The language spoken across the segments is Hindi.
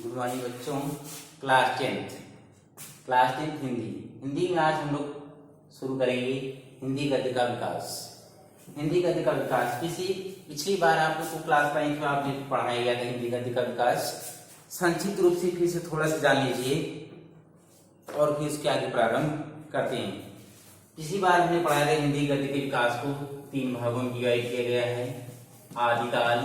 गुड मॉर्निंग बच्चों। Class tenth Hindi. हिंदी में आज हम लोग शुरू करेंगे हिंदी गद्य का विकास। हिंदी गद्य का विकास पिछली बार आप लोग को क्लास 9 में आपने पढ़ाया गया था हिंदी गद्य का विकास। संक्षिप्त रूप से फिर से थोड़ा सा जान लीजिए और फिर उसके आगे प्रारंभ करते हैं। पिछली बार हमने पढ़ाया था हिंदी गद्य के विकास को 3 भागों में डिवाइड किया गया है। आदिकाल,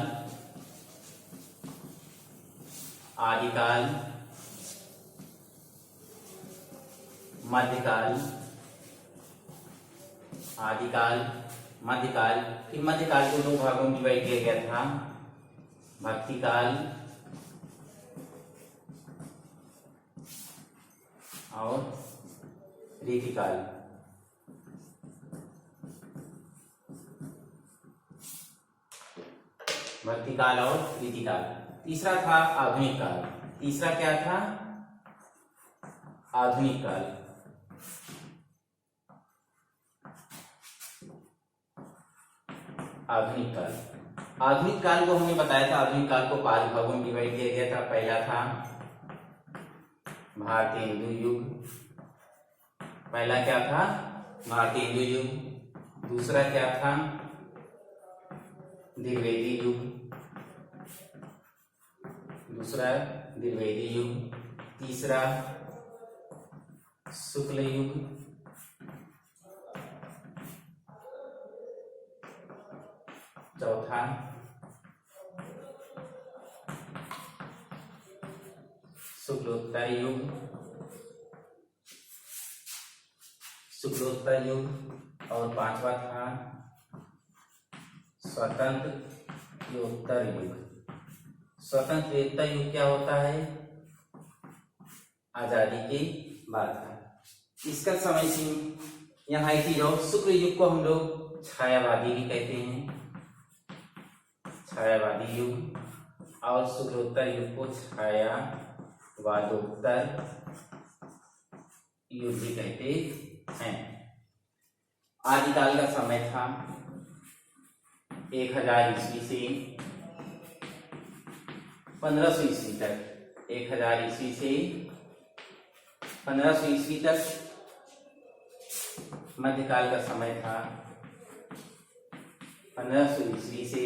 मध्यकाल, फिर मध्यकाल को 2 भागों में डिवाइड किया गया था, भक्तिकाल और रीतिकाल। भक्तिकाल और रीतिकाल। तीसरा था आधुनिक काल। तीसरा क्या था? आधुनिक काल। आधुनिक काल को हमने बताया था, आधुनिक काल को 5 भागों में डिवाइड किया गया था। पहला था भारतीय हिंदू युग। पहला क्या था? भारतीय हिंदू युग। दूसरा क्या था? द्विवेदी युग। तीसरा शुक्ल युग। चौथा शुक्लोत्तर युग और 5वां था स्वतंत्र युग। स्वतंत्र युग क्या होता है? आजादी के बाद का। इसका समय सीमा यहाँ है कि जो शुक्ल युग को हम लोग छायावादी भी कहते हैं, छायावादी युग, और शुक्लोत्तर युग को छायावादोत्तर युग भी कहते हैं। आदिकाल का समय था 1000 ईस्वी से 1500 ईस्वी तक। 1000 ईस्वी से 1500 ईस्वी तक मध्यकाल का समय था। 1500 ईस्वी से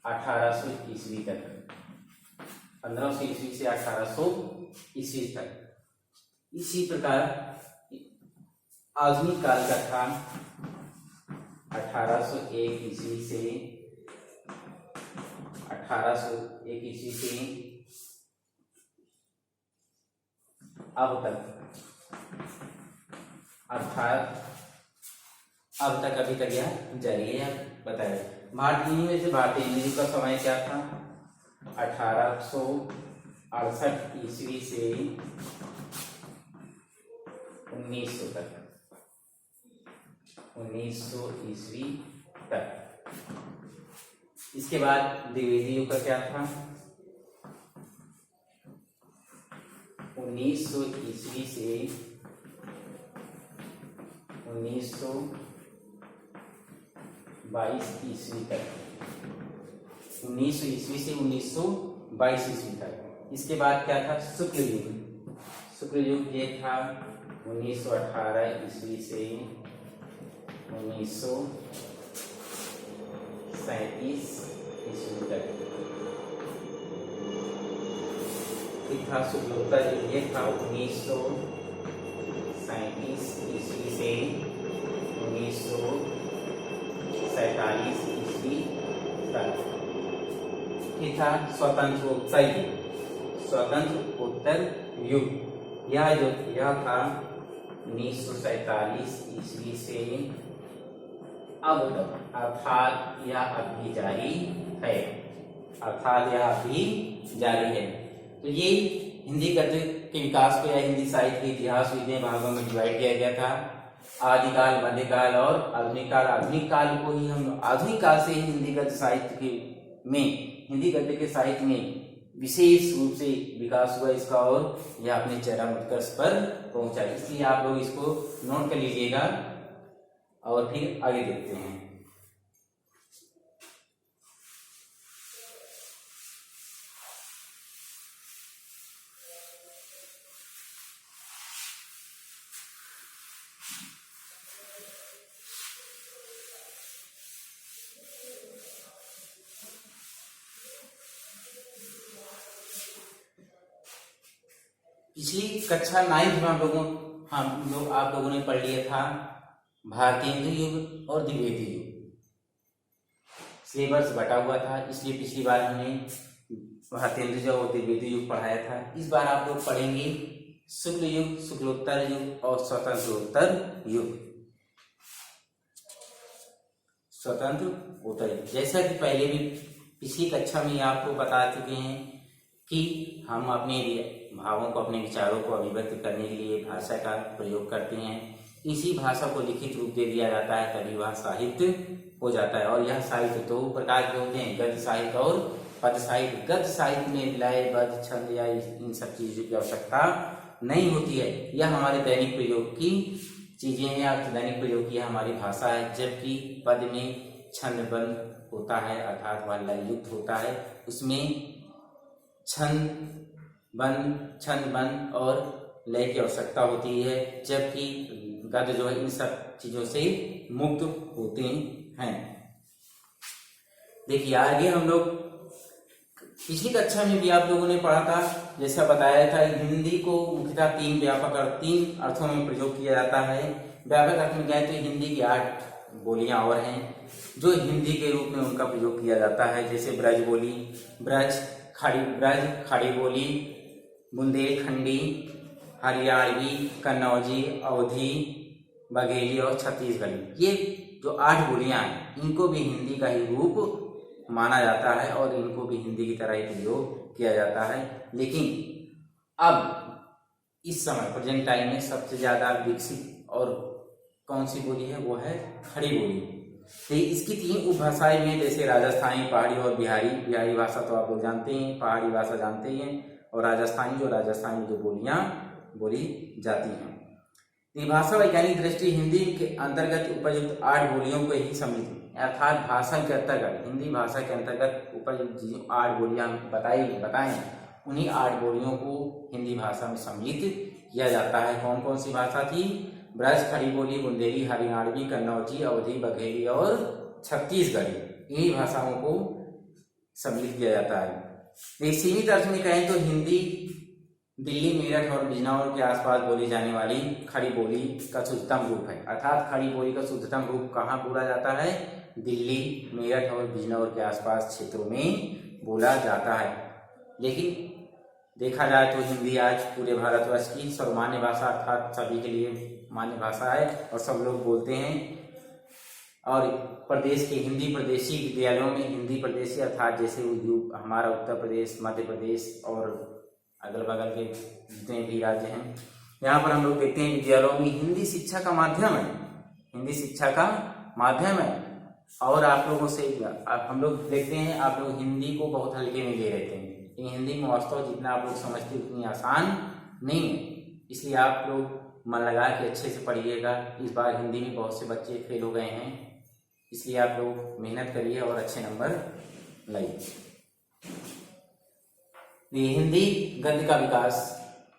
1800 ईस्वी तक। 1500 ईस्वी से 1800 ईस्वी तक। इसी प्रकार आधुनिक काल का था 1801 ईस्वी से 1801 ईस्वी से अब तक, अर्थात अब तक अभी तक यह जारी है। बताया भारतीय हिंदू का समय क्या था? 1868 ईस्वी से 1900 तक। 1900 ईस्वी तक। इसके बाद द्विवेदी युग का क्या था? 1900 ईस्वी से 1922 ईस्वी तक। 1900 ईस्वी से 1922 ईस्वी तक। इसके बाद क्या था? शुक्ल युग। शुक्ल युग ये था 1918 ईस्वी से 1937 ईस्वी तक। फिर था शुक्लोत्तर युग, ये था 1937 ईस्वी से 1947 ईस्वी तक। फिर था स्वतंत्रोत्तर युग। यह था 1947 ईस्वी से अब तक, अर्थात यह अभी जारी है। तो ये हिंदी गद्य के विकास को या हिंदी साहित्य के इतिहास को इतने भागों में डिवाइड किया गया था। आदिकाल, मध्यकाल और आधुनिक काल। आधुनिक काल को ही हम आधुनिक काल से ही हिंदी गद्य के साहित्य में विशेष रूप से विकास हुआ इसका, और यह अपने चरम उत्कर्ष पर पहुंचा। इसलिए आप लोग इसको नोट कर लीजिएगा और फिर आगे देखते हैं। पिछली कक्षा 9th में हम लोग आप लोगों ने पढ़ लिया था भारतेंदु युग और द्विवेदी युग। सिलेबस बटा हुआ था, इसलिए पिछली बार हमने भारतेंदु युग और द्विवेदी युग पढ़ाया था। इस बार आप लोग पढ़ेंगे शुक्ल युग, शुक्लोत्तर युग और स्वतंत्रोत्तर युग। स्वतंत्रोत्तर युग, जैसा कि पहले भी पिछली कक्षा में आपको बता चुके हैं कि हम अपने भावों को, अपने विचारों को अभिव्यक्त करने के लिए भाषा का प्रयोग करते हैं। इसी भाषा को लिखित रूप दे दिया जाता है, तभी वह साहित्य हो जाता है। और यह साहित्य दो प्रकार के होते हैं, गद्य साहित्य और पद्य साहित्य। गद्य साहित्य में लय, बद्य, छंद या इन सब चीजों की आवश्यकता नहीं होती है। यह हमारे दैनिक प्रयोग की चीजें हैं या दैनिक प्रयोग की हमारी भाषा है। जबकि पद्य में छंद बंद होता है, अर्थात वह लय युक्त होता है। उसमें छंद बंद और लय की आवश्यकता होती है, जबकि गद्य जो है इन सब चीजों से मुक्त होते हैं। देखिए आगे हम लोग पिछली कक्षा में भी आप लोगों ने पढ़ा था, जैसा बताया था, हिंदी को मुख्यतः तीन अर्थों में प्रयोग किया जाता है। व्यापक अर्थ में क्या है तो हिंदी की 8 बोलियां और हैं जो हिंदी के रूप में उनका प्रयोग किया जाता है। जैसे ब्रज बोली, खड़ी बोली, बुंदेलखंडी, हरियाणवी, कन्नौजी, अवधी, बघेली और छत्तीसगढ़ी। ये जो 8 बोलियां हैं इनको भी हिंदी का ही रूप माना जाता है और इनको भी हिंदी की तरह ही प्रयोग किया जाता है। लेकिन अब इस समय प्रेजेंट टाइम में सबसे ज्यादा विकसित और कौन सी बोली है, वो है खड़ी बोली। तो इसकी 3 उपभाषाएं भी हैं, जैसे राजस्थानी, पहाड़ी और बिहारी। बिहारी भाषा तो आप लोग जानते हैं, पहाड़ी भाषा जानते ही हैं, और राजस्थानी जो बोलियां बोली जाती हैं। भाषा वैज्ञानिक दृष्टि हिंदी के अंतर्गत उपयुक्त 8 बोलियों को ही सम्मिलित, अर्थात भाषा के अंतर्गत, हिंदी भाषा के अंतर्गत उपयुक्त 8 बोलियां बताएं उन्हीं 8 बोलियों को हिंदी भाषा में सम्मिलित किया जाता है। कौन कौन सी भाषा थी? ब्रज, खड़ी बोली, बुंदेली, हरियाणवी, कन्नौजी, अवधी, बघेली और छत्तीसगढ़ी। इन्हीं भाषाओं को सम्मिलित किया जाता है। एक सीमित अर्थ में कहें तो हिंदी दिल्ली, मेरठ और बिजनौर के आसपास बोली जाने वाली खड़ी बोली का शुद्धतम रूप है। अर्थात खड़ी बोली का शुद्धतम रूप कहाँ बोला जाता है? दिल्ली, मेरठ और बिजनौर के आसपास क्षेत्रों में बोला जाता है। लेकिन देखा जाए तो हिंदी आज पूरे भारतवर्ष की सर्वमान्य भाषा, अर्थात सभी के लिए मान्य भाषा है और सब लोग बोलते हैं। और प्रदेश के हिंदी प्रदेशी विद्यालयों में हिंदी प्रदेशी, अर्थात जैसे हमारा उत्तर प्रदेश, मध्य प्रदेश और अगल बगल के जितने भी राज्य हैं, यहाँ पर हम लोग देखते हैं विद्यालयों में हिंदी शिक्षा का माध्यम है, हिंदी शिक्षा का माध्यम है। और आप लोगों से हम लोग देखते हैं आप लोग हिंदी को बहुत हल्के में ले रहते हैं। लेकिन हिंदी में वास्तव जितना आप लोग समझते उतनी आसान नहीं है, इसलिए आप लोग मन लगा के अच्छे से पढ़िएगा। इस बार हिंदी में बहुत से बच्चे फेल हो गए हैं, इसलिए आप लोग मेहनत करिए और अच्छे नंबर लाइए। हिंदी गद्य का विकास,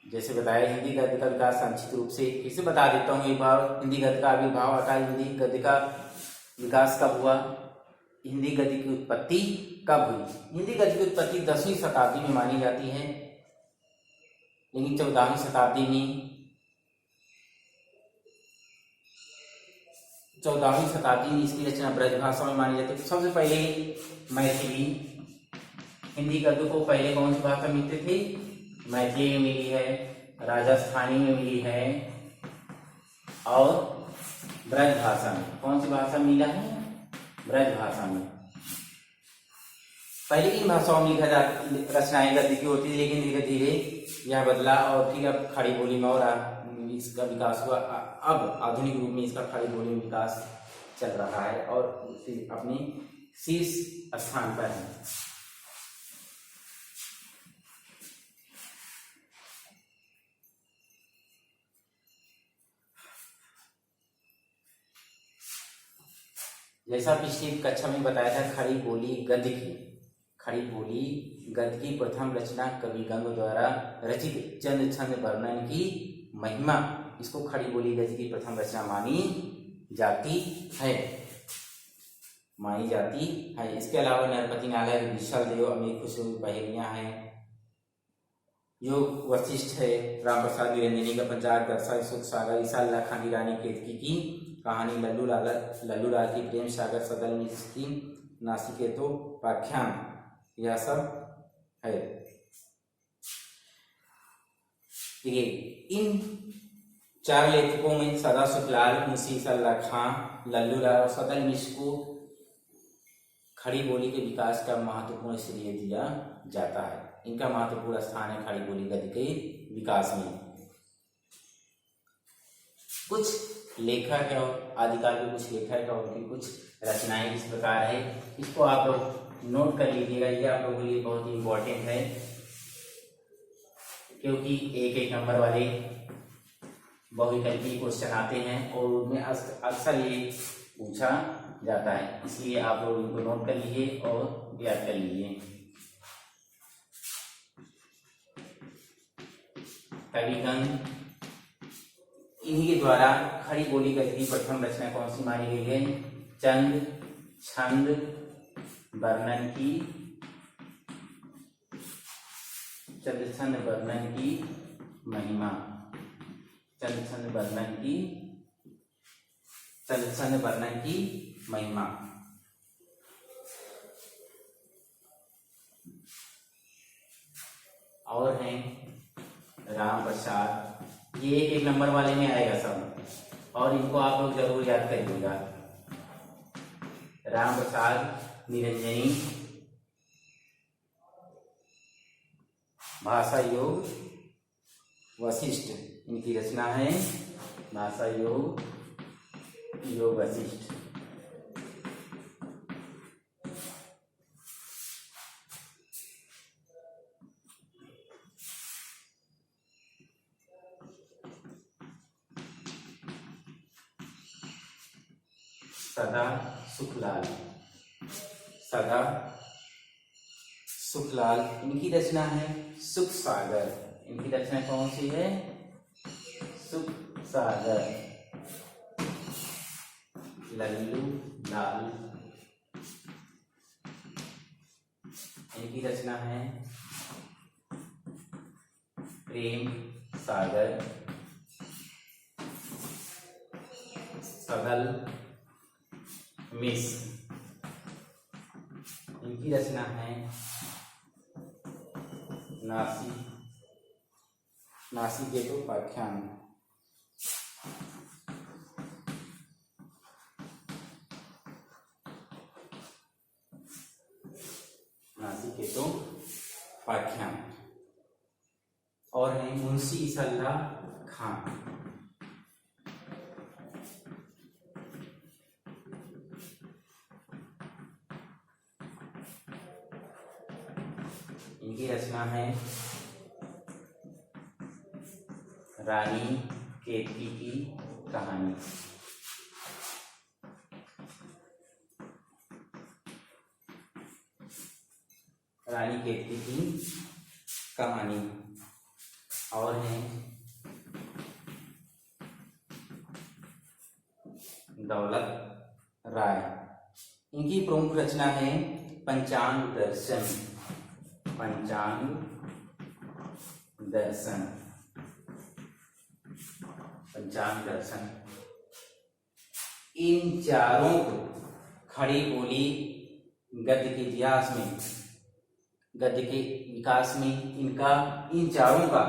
जैसे बताया, हिंदी गद्य का विकास संक्षिप्त रूप से फिर से बता देता हूँ एक बार। हिंदी गद्य का आविर्भाव अर्थात हिंदी गद्य का विकास कब हुआ, हिंदी गद्य की उत्पत्ति कब हुई? हिंदी गद्य की उत्पत्ति 10वीं शताब्दी में मानी जाती है, लेकिन 14वीं शताब्दी में इसकी रचना ब्रज भाषा में मानी जाती है। सबसे पहले मैथिली, हिंदी गद्य को पहले कौन सी भाषा मिलते थे? मैथिली में मिली है, राजस्थानी में मिली है और ब्रज भाषा में। कौन सी भाषा मिला है? ब्रज भाषा में। पहले इन भाषाओं में रचनाएं गद्य की होती थी, लेकिन धीरे धीरे यह बदला और फिर अब खड़ी बोली में और इसका विकास हुआ। अब आधुनिक रूप में इसका खड़ी बोली में विकास चल रहा है और अपने शीर्ष स्थान पर है। जैसा पिछली कक्षा में बताया था, खड़ी बोली गद्य की प्रथम रचना कवि गंग द्वारा रचित चंद छंद वर्णन की महिमा, इसको खड़ी बोली गद्य की प्रथम रचना मानी जाती है। इसके अलावा नरपति नालय, विशाल देव, अमीर खुसरो पहेलियां हैं, योग वशिष्ठ है, राम प्रसाद निरंजनी का पंचाग दर्शन, सुख सागर, ईसा अल्लाह खानी, रानी केतकी की कहानी, लल्लू लाल की प्रेम सागर, सदल मिश्र की नासिकेतो पाख्यान, यह सब है। देखिए इन 4 लेखकों में सदा सुखलाल, मुंशी ईसा अल्लाह खां, लल्लू लाल और सदल मिश्र को खड़ी बोली के विकास का महत्वपूर्ण श्रेय दिया जाता है। इनका महत्वपूर्ण स्थान है खड़ी बोली गद्य के विकास में। कुछ लेखक है और आदिकाल के कुछ लेखक और उनकी कुछ रचनाएं इस प्रकार है, इसको आप लोग नोट कर लीजिएगा। ये आप लोगों के लिए बहुत ही इम्पोर्टेंट है, क्योंकि एक नंबर वाले बहुविकल्पी क्वेश्चन आते हैं और उनमें अक्सर ये पूछा जाता है, इसलिए आप लोग इनको नोट कर लीजिए और याद कर लीजिए। कविगण, इन्हीं के द्वारा खड़ी बोली गद्य की प्रथम रचना कौन सी मानी गई है? चंद छंद वर्णन की, चंद छंद वर्णन की महिमा, चंद छंद वर्णन की, चंद छंद वर्णन की महिमा। और हैं राम प्रसाद, ये एक नंबर वाले में आएगा सब, और इनको आप लोग जरूर याद करिएगा। राम प्रसाद निरंजनी, भाषा योग वशिष्ठ, इनकी रचना है भाषा योग वशिष्ठ। सदा सुखलाल, सदा सुखलाल, इनकी रचना है सुख सागर। इनकी रचना कौन सी है? सुख सागर। लल्लू लाल, इनकी रचना है प्रेम सागर। सदल मिश्र, इनकी रचना है नासिकेतो पाख्यान। नासिकेतो पाख्यान। और है मुंशी ईसा अल्लाह खां, इनकी रचना है रानी केतकी की कहानी। रानी केतकी की कहानी। और है दौलत राय, इनकी प्रमुख रचना है पंचांग दर्शन। पंचांग दर्शन, पंचांग दर्शन। इन चारों को खड़ी बोली गद्य के इतिहास में, गद्य के विकास में इनका, इन चारों का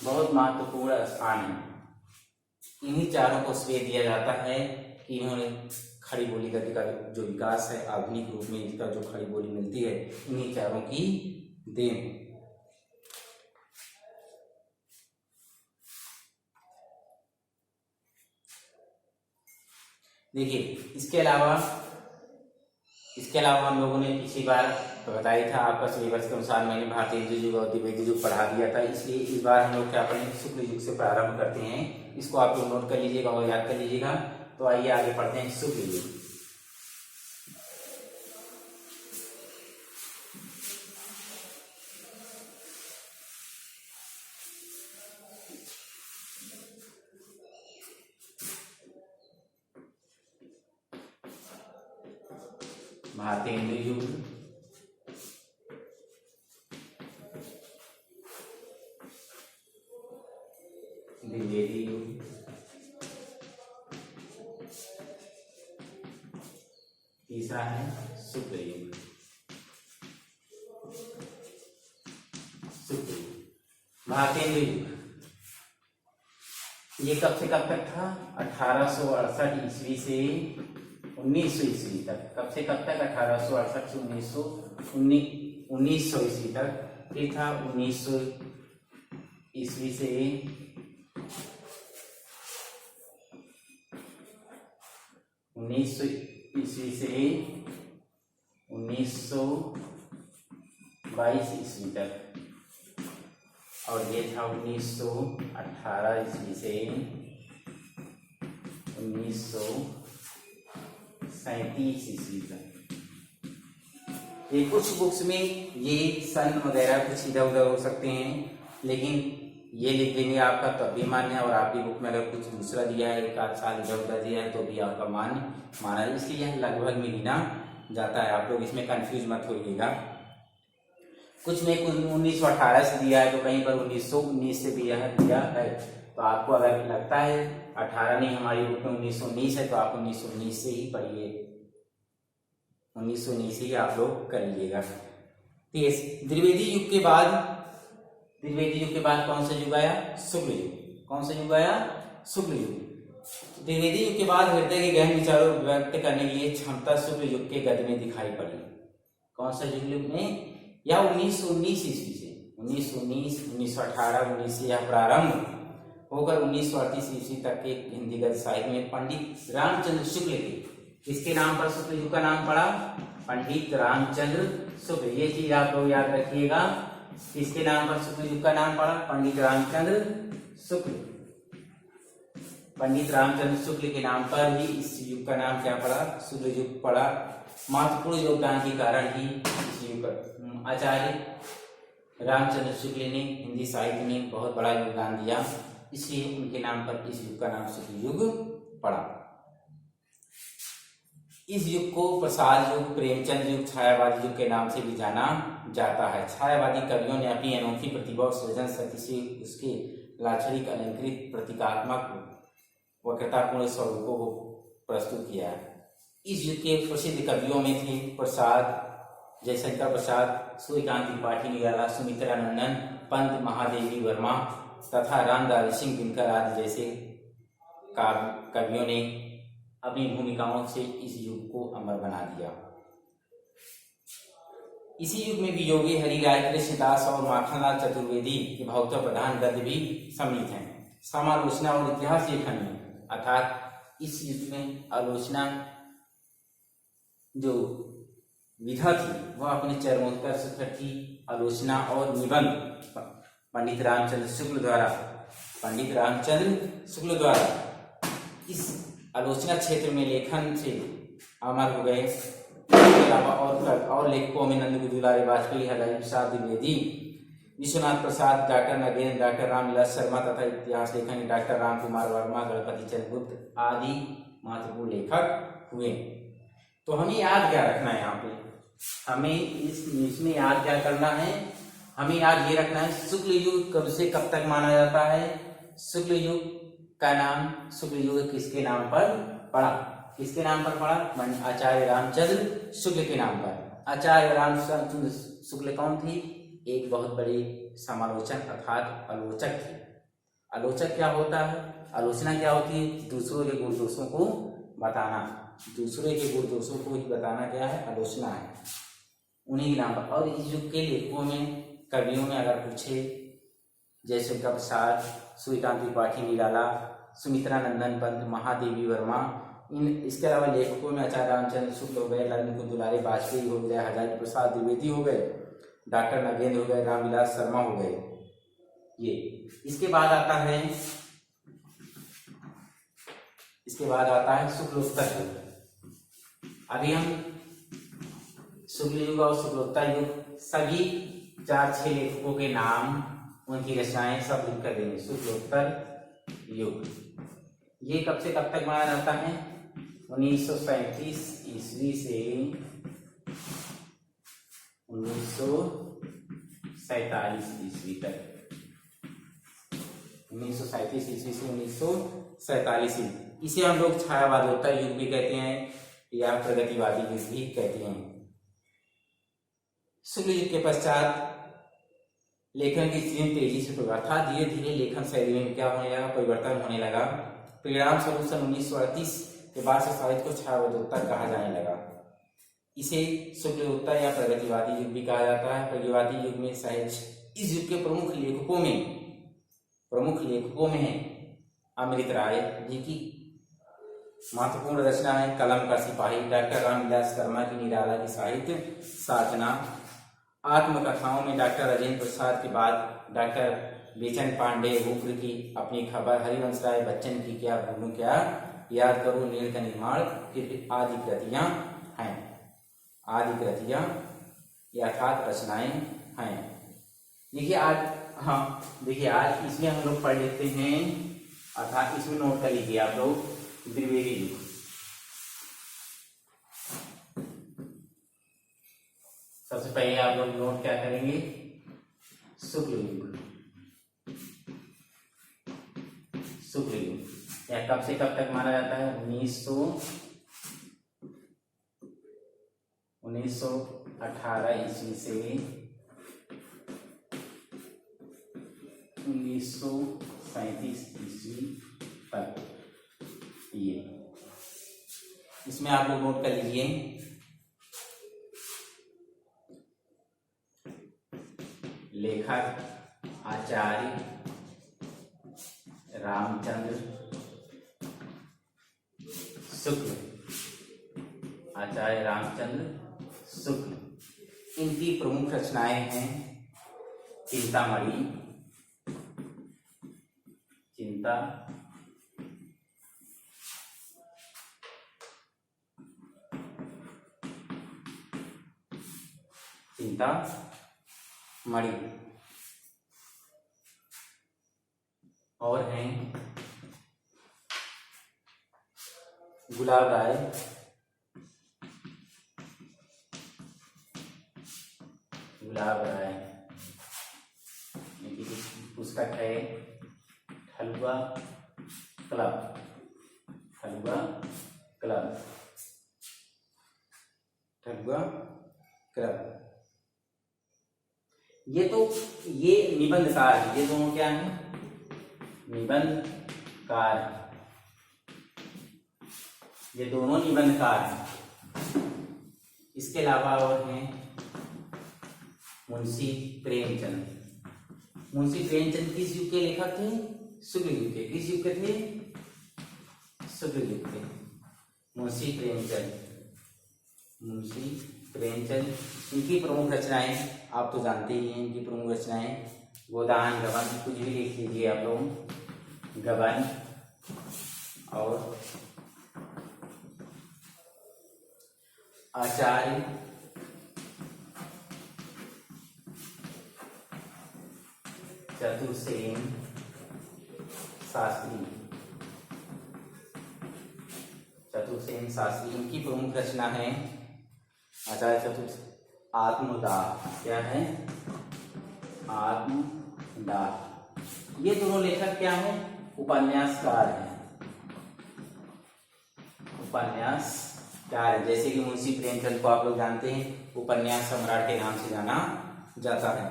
बहुत महत्वपूर्ण स्थान है। इन्हीं चारों को श्रेय दिया जाता है कि इन्होंने खड़ी बोली गद्य का जो विकास है आधुनिक रूप में, इसका जो खड़ी बोली मिलती है, इन्हीं चारों की देन। देखिए इसके अलावा हम लोगों ने पिछली बार बताया था, आपका सिलेबस के अनुसार मैंने भारतीय हिंदू युग और द्विवेदी युग पढ़ा दिया था, इसलिए इस बार हम लोग क्या पढ़ेंगे? शुक्ल युग से प्रारंभ करते हैं। इसको आप लोग नोट कर लीजिएगा और याद कर लीजिएगा। तो आइए आगे पढ़ते हैं शुक्ल युग। भारतीय हिंदू युग, तीसरा है शुक्ल युग। शुक्ल युग। भारतेंद्र युग, ये कब से कब तक था? 1868 ईस्वी से 1900 ईस्वी तक। कब से कब तक? 1868 से 1900 ईस्वी तक। फिर था 1900 ईस्वी से 1922 ईस्वी तक। और ये था 1918 ईस्वी से 1937 ईस्वी तक। ये कुछ बुक्स में ये सन वगैरह कुछ इधर उधर हो सकते हैं, लेकिन ये लिख देंगे आपका तब भी मान्य है। और आपकी बुक में अगर कुछ दूसरा दिया है, एक आध साल इधर उधर दिया है, तो भी आपका मान्य माना है। इसलिए यह लगभग में गिना जाता है। आप लोग इसमें कंफ्यूज मत होइएगा। कुछ में 1918 से दिया है, तो कहीं पर 1919 से भी यह दिया है। तो आपको अगर लगता है 18 नहीं, हमारी बुक में 1919 है, तो आप 1919 से ही पढ़िए, 1919 ही आप लोग कर लीजिएगा। द्विवेदी युग के बाद कौन सा युग आया? शुक्ल युग। कौन सा युग आया? शुक्ल युग। द्विवेदी युग के बाद हृदय के गहन विचारों व्यक्त करने के लिए क्षमता शुक्ल युग के गद्य में दिखाई पड़ी। कौन सा युग में? या 1919 ईस्वी से 1919, 1918, 19 से यह प्रारंभ होकर 1938 ईस्वी तक के हिंदी गद्य साहित्य में पंडित रामचंद्र शुक्ल के, इसके नाम पर शुक्ल युग का नाम पड़ा, पंडित रामचंद्र शुक्ल। ये चीज आप लोग याद रखिएगा, इसके नाम पर शुक्ल युग का नाम पड़ा, पंडित रामचंद्र शुक्ल। पंडित रामचंद्र शुक्ल के नाम पर ही इस युग का नाम क्या पड़ा? शुक्ल युग पड़ा। महत्वपूर्ण योगदान के कारण ही इस युग का आचार्य रामचंद्र शुक्ल ने हिंदी साहित्य में बहुत बड़ा योगदान दिया, इसलिए उनके नाम पर इस युग का नाम शुक्ल युग पड़ा। इस युग को प्रसाद युग, प्रेमचंद युग, छायावादी युग के नाम से भी जाना जाता है। छायावादी कवियों ने अपनी अनोखी प्रतिभा और सृजन शक्ति से उसके लाक्षणिक अलंकृत प्रतीकात्मक वक्रतापूर्ण स्वरूपों को प्रस्तुत किया है। इस युग के प्रसिद्ध कवियों में थे प्रसाद, जयशंकर प्रसाद, सूर्यकांत त्रिपाठी निराला, सुमित्रा नंदन, पंत महादेवी वर्मा तथा रामधारी सिंह दिनकर आदि जैसे कवियों ने अपनी भूमिकाओं से इस युग को अमर बना दिया। इसी युग में वियोगी हरिराय, कृष्णदास और माखनलाल चतुर्वेदी के भावत्व प्रधान गद्य भी सम्मिलित हैं। समालोचना और इतिहास लेखन में, अर्थात इस युग में आलोचना जो विधा थी वह अपने चरमोत्कर्ष पर थी। आलोचना और निबंध पंडित रामचंद्र शुक्ल द्वारा इस आलोचना क्षेत्र में लेखन से अमर हो गए। इसके अलावा और लेखकों में नंद दुलारे वाजपेयी, हरिराय प्रसाद द्विवेदी, विश्वनाथ प्रसाद, डॉक्टर नगेंद्र, डॉक्टर रामविलास शर्मा तथा इतिहास लेखन में डॉक्टर राम कुमार वर्मा, गणपति चंद्र गुप्त आदि महत्वपूर्ण लेखक हुए। तो हमें याद क्या रखना है? यहाँ पे हमें इसमें याद क्या करना है? हमें याद ये रखना है शुक्ल युग कब से कब तक माना जाता है। शुक्ल युग का नाम, शुक्ल युग किसके नाम पर पड़ा? किसके नाम पर पड़ा? आचार्य रामचंद्र शुक्ल के नाम पर। आचार्य रामचंद्र शुक्ल कौन थी? एक बहुत बड़ी समालोचक अर्थात आलोचक थे। आलोचक क्या होता है? आलोचना क्या होती है? दूसरों के गुण दोषों को बताना, दूसरे के गुण दोषों को ही बताना क्या है? आलोचना है। उन्हीं के नाम पर। और इस युग के लेखकों में, कवियों में अगर पूछे, जयशंकर प्रसाद, सूर्यकांत त्रिपाठी निराला, सुमित्रा नंदन, पंत महादेवी वर्मा, इसके अलावा लेखकों में आचार्य रामचंद्र शुक्ल हो गए, नंद दुलारे वाजपेयी हो गए, हरिराय प्रसाद द्विवेदी हो गए, डॉक्टर नगेंद्र हो गए, रामविलास शर्मा हो गए। ये इसके बाद आता है शुक्लोत्तर युग। अभी हम शुक्ल युग और शुक्लोत्तर युग सभी 4-6 लेखकों के नाम, उनकी रचनाएं सब लिख कर देंगे। शुक्लोत्तर युग ये कब से कब तक माना जाता है? 1937 ईस्वी से 1947 ईस्वी तक। 1937 ईस्वी से 1947 ईस्वी। इसे हम लोग छायावादोत्तर युग भी कहते हैं। या प्रगतिवादी युग भी कहते हैं। शुक्ल युग के पश्चात लेखन की स्थिति तेजी से परिवर्तन, धीरे धीरे लेखन शैली में क्या होने लगा, परिवर्तन होने लगा। परिणाम स्वरूप सन 1938 के बाद से साहित्य को छायावादोत्तर कहा जाने लगा। इसे शुक्लोत्तर या प्रगतिवादी युग भी कहा जाता है। प्रगतिवादी युग में साहित्य, इस युग के प्रमुख लेखकों में है अमृत राय जी की महत्वपूर्ण रचना है कलम का सिपाही, डॉक्टर रामविलास शर्मा की निराला की साहित्य साधना, आत्मकथाओं में डॉक्टर राजेंद्र प्रसाद के बाद डॉक्टर बेचन पांडे उग्र की अपनी खबर, हरिवंश राय बच्चन की क्या भूलूं क्या याद करूं, नील का निर्माण आदि कृतियां हैं, आदि कृतियां यथार्थ रचनाएं हैं। देखिए आज इसमें हम लोग पढ़ लेते हैं, अर्थात इसमें नोट कर लीजिए आप लोग द्विवेदी युग। सबसे पहले आप लोग नोट क्या करेंगे, शुक्ल युग। शुक्ल युग या कब से कब तक माना जाता है, 1918 ईस्वी से 1937 ईस्वी तक। ये इसमें आप लोग नोट कर लीजिए, लेखक आचार्य रामचंद्र शुक्ल, आचार्य रामचंद्र शुक्ल। इनकी प्रमुख रचनाएं हैं चिंतामणि, चिंतामणि और हैं गुलाब राय, इनकी पुस्तक है हलवा क्लब। ये निबंधकार है, ये दोनों क्या है, निबंधकार, ये दोनों निबंधकार हैं। इसके अलावा और हैं मुंशी प्रेमचंद। मुंशी प्रेमचंद किस युग के लेखक थे, शुक्ल युग के। किस युग के थे, शुक्ल युग के। मुंशी प्रेमचंद इनकी प्रमुख रचनाएं आप तो जानते ही हैं, इनकी प्रमुख रचनाएं गोदान, गबन, कुछ भी लिख लीजिए आप लोग, गबन और आचार्य चतुर्सेन शास्त्री, इनकी प्रमुख रचना है आचार्य चतुर्सेन आत्मदाह। क्या है, आत्मदाह। ये दोनों लेखक क्या हैं, उपन्यासकार हैं, उपन्यासकार। जैसे कि मुंशी प्रेमचंद को आप लोग जानते हैं, उपन्यास सम्राट के नाम से जाना जाता है।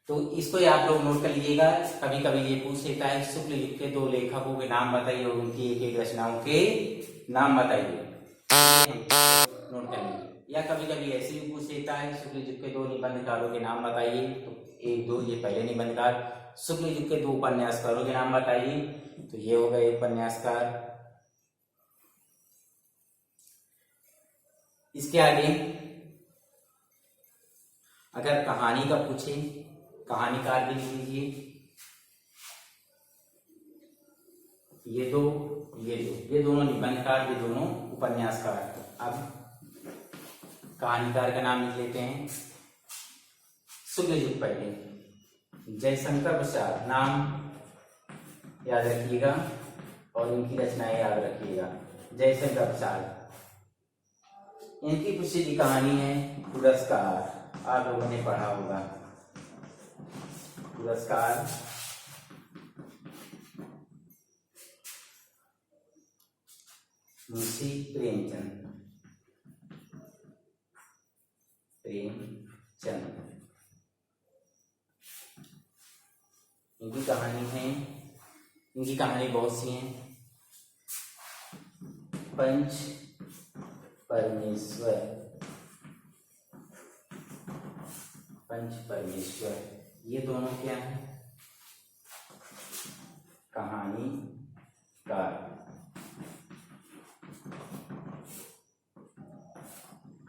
तो इसको आप लोग नोट कर लीजिएगा, कभी कभी ये पूछ लेता है शुक्ल युग के 2 लेखकों के नाम बताइए और उनकी एक एक रचनाओं के नाम बताइए, नोट कर लीजिए। या कभी कभी ऐसे भी पूछ लेता है शुक्ल युग के 2 निबंधकारों के नाम बताइए, तो 1 2 ये पहले निबंधकार। शुक्ल युग के 2 उपन्यासकारों के नाम बताइए, तो ये हो गए उपन्यासकार। इसके आगे अगर कहानी का पूछे, कहानीकार भी लिख लीजिए, ये दोनों निबंधकार, ये दोनों उपन्यासकार। अब कहानीकार का नाम लिख लेते हैं। शुक्ल युग पहले जयशंकर प्रसाद, नाम याद रखिएगा और इनकी रचनाएं याद रखिएगा। जयशंकर प्रसाद, इनकी प्रसिद्ध कहानी है पुरस्कार, आप लोगों ने पढ़ा होगा पुरस्कार। मुंशी प्रेमचंद, प्रेमचंद। इनकी कहानी है, इनकी कहानी बहुत सी हैं। पंच परमेश्वर, पंच परमेश्वर, ये दोनों क्या है? कहानीकार,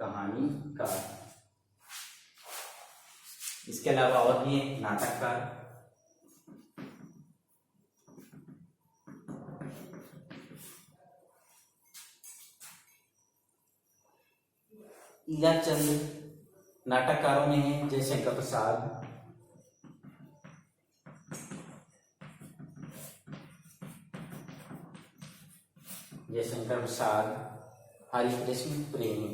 कहानीकार। इसके अलावा और भी है नाटककार, ईलाचंद नाटककारों में है जयशंकर प्रसाद, जयशंकर प्रसाद, हरिकृष्ण प्रेमी,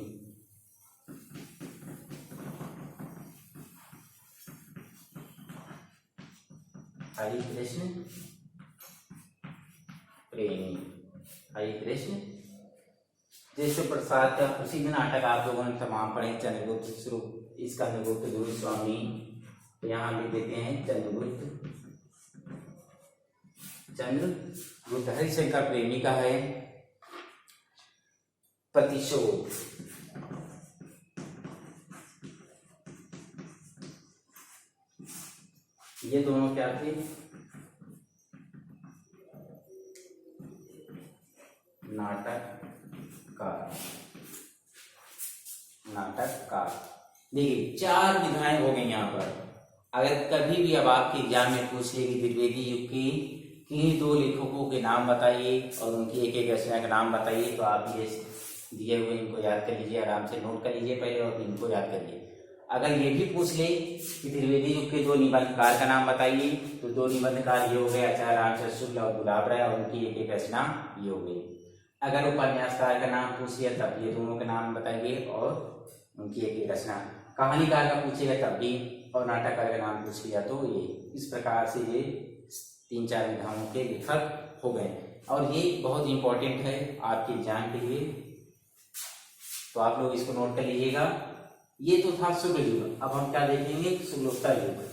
हरिकृष्ण प्रेमी, हरिकृष्ण। जयशंकर प्रसाद का प्रसिद्ध नाटक आप लोगों ने तमाम पढ़े, चंद्रगुप्त स्वरूप, स्कंदगुप्त, गुरुस्वामी, तो यहाँ लिख देते हैं चंद्रगुप्त, चंद्रगुप्त। हरिशंकर प्रेमी का है प्रतिशोध, ये दोनों क्या थे? नाटककार, नाटककार। देखिए 4 विधाएं हो गई यहाँ पर। अगर कभी भी अब आपके एग्जाम में पूछ ले कि त्रिवेदी युग के किन्हीं 2 लेखकों के नाम बताइए और उनकी एक एक रचना का नाम बताइए, तो आप ये दिए हुए इनको याद कर लीजिए, आराम से नोट कर लीजिए पहले और इनको याद करिए। अगर ये भी पूछ ले कि त्रिवेदी युग के 2 निबंधकार का नाम बताइए, तो 2 निबंधकार ये हो गए आचार्य रामचंद्र शुक्ल और गुलाब राय, और उनकी एक एक रचना ये हो गई। अगर उपन्यासकार का नाम पूछ लिया तब ये दोनों के नाम बताइए और उनकी एक एक रचना। कहानीकार का पूछेगा तब भी, और नाटककार का नाम पूछ लिया तो ये। इस प्रकार से ये 3-4 विधाओं के लेखक हो गए, और ये बहुत इंपॉर्टेंट है आपके एग्जाम के लिए, तो आप लोग इसको नोट कर लीजिएगा। ये तो था शुक्ल युग। अब हम क्या देखेंगे? शुक्लोत्तर युग।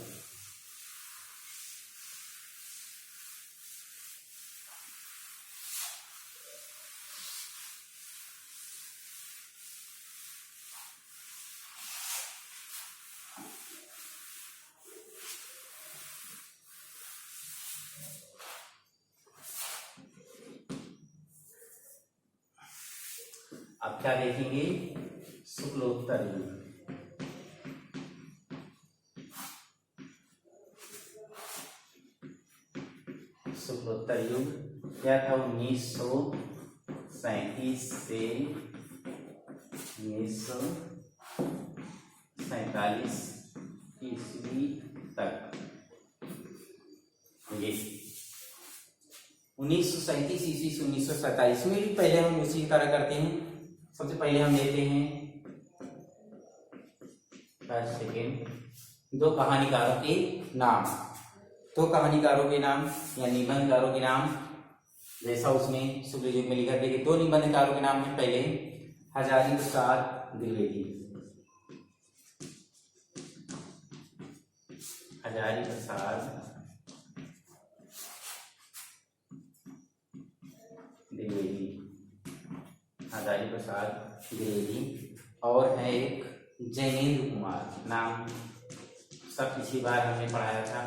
अब क्या देखेंगे? शुक्लोत्तर युग। शुक्लोत्तर युग क्या था? 1937 से 1947 ईस्वी तक। ये 1937 ईस्वी से 1947 में भी पहले हम उसी तरह करते हैं। सबसे पहले हम लेते हैं 5 सेकेंड 2 कहानीकारों के नाम। 2 कहानीकारों के नाम या निबंधकारों के नाम, जैसा उसमें शुक्ल युग में लिखा। देखिए 2 निबंधकारों के नाम है। पहले हजारी प्रसाद द्विवेदी, हजारी प्रसाद द्विवेदी, हजारी प्रसाद द्विवेदी। और है एक जैनेन्द्र कुमार, नाम सब पिछली बार हमने पढ़ाया था।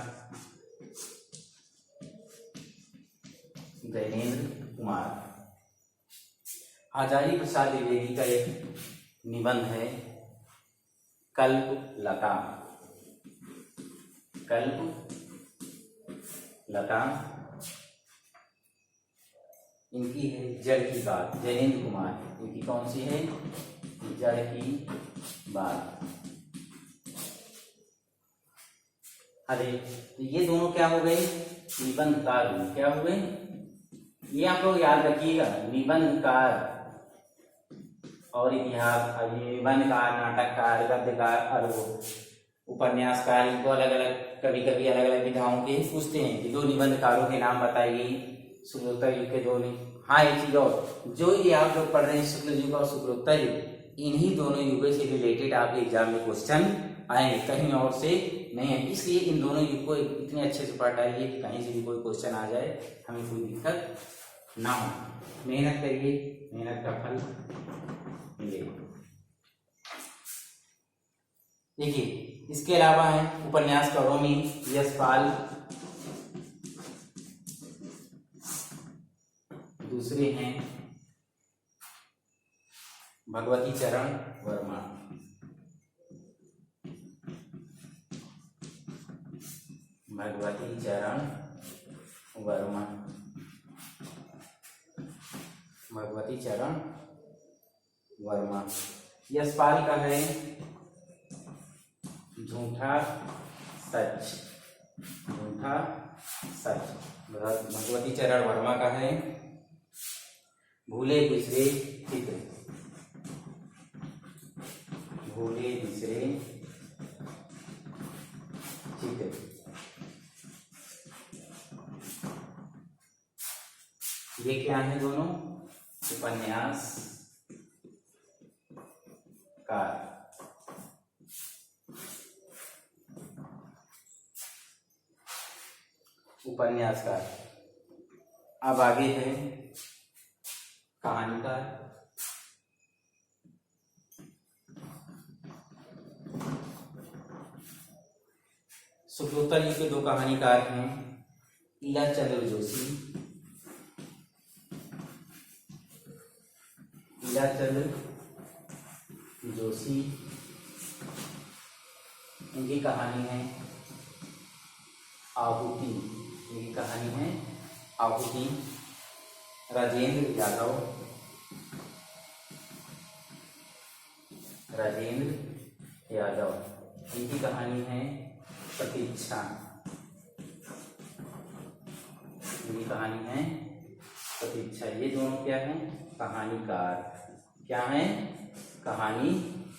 जैनेन्द्र कुमार। हजारी प्रसाद द्विवेदी का एक निबंध है कल्प लता, कल्प लता। इनकी है जड़ की बात, जैनेन्द्र कुमार। इनकी कौन सी है? जड़ की बात। अरे ये दोनों क्या हो गए? निबंधकार। क्या हो गए? ये आप लोग याद रखिएगा, निबंधकार और इतिहास। निबंधकार, नाटककार, गद्यकार और उपन्यासकार, इनको अलग अलग कभी कभी अलग अलग विधाओं के पूछते हैं कि 2 निबंधकारों के नाम बताइए शुक्लोत्तर युग के 2। हाँ एक चीज और, जो ये आप लोग पढ़ रहे हैं शुक्ल युग और शुक्लोत्तर युग, इन्हीं दोनों युगों से रिलेटेड आपके एग्जाम में क्वेश्चन आएंगे, कहीं और से नहीं है। इसलिए इन दोनों युग को इतने अच्छे से पढ़ डालिए कि कहीं से भी कोई क्वेश्चन आ जाए हमें कोई दिक्कत ना हो। मेहनत करिए, मेहनत का फल मिलेगा। देखिए, इसके अलावा है उपन्यास करो में यशपाल, दूसरे हैं भगवती चरण वर्मा, भगवती चरण वर्मा, भगवती चरण वर्मा। यशपाल का है झूठा सच, झूठा सच। भगवती चरण वर्मा का है भूले बिसरे चित्र, भूले बिसरे चित्र। ये क्या है दोनों? उपन्यास कार। उपन्यासकार। अब आगे है कहानीकार। शुक्लोत्तर युग के दो कहानीकार हैं ईला चंद्र जोशी, ईला चंद्र जोशी। इनकी कहानी है आहुति, इनकी कहानी है आहुति। राजेंद्र यादव, राजेंद्र यादव, इनकी कहानी है प्रतीक्षा, इनकी कहानी है प्रतीक्षा। ये दोनों क्या हैं? कहानीकार। क्या है? कहानीकार।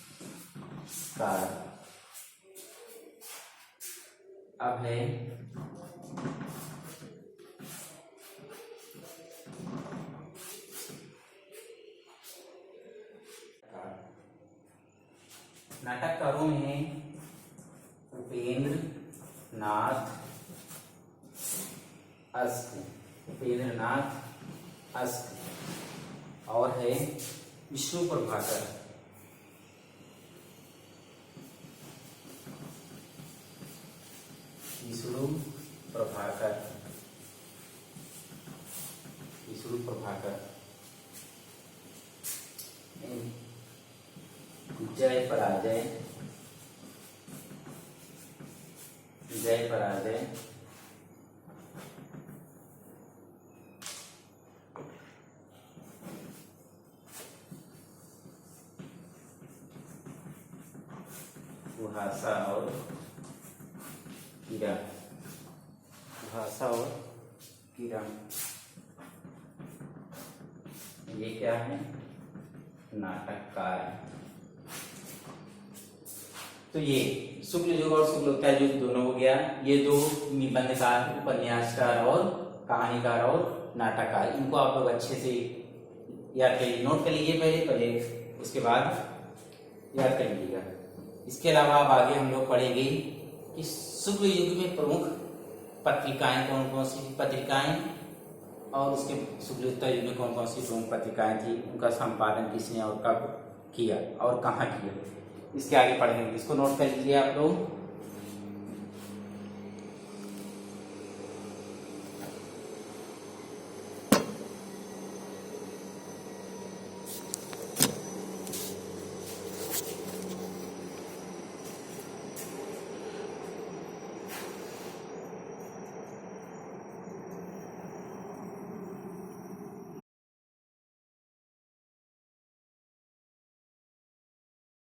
अब है नाटककारों में उपेंद्र नाथ अस्क, उपेंद्र नाथ अस्क। और है विष्णु प्रभाकर, विष्णु प्रभाकर, विष्णु प्रभाकर। जय पराजय, जय पराजय। भाषा और किरण, भाषा और किरण। ये क्या है? नाटककार। तो ये शुक्ल युग और शुक्लोत्तर युग दोनों हो गया। ये दो निबंधकार, उपन्यासकार और कहानीकार और नाटककार, इनको आप लोग अच्छे से याद कर लीजिए, नोट कर लीजिए पहले उसके बाद याद कर लीजिएगा। इसके अलावा अब आगे हम लोग पढ़ेंगे कि शुक्ल युग में प्रमुख पत्रिकाएं कौन कौन सी पत्रिकाएं, और उसके शुक्लोत्तर युग में कौन कौन सी प्रमुख पत्रिकाएं थी, उनका संपादन किसने और कब किया और कहाँ किया, इसके आगे पढ़ेंगे। इसको नोट कर लीजिए आप लोग।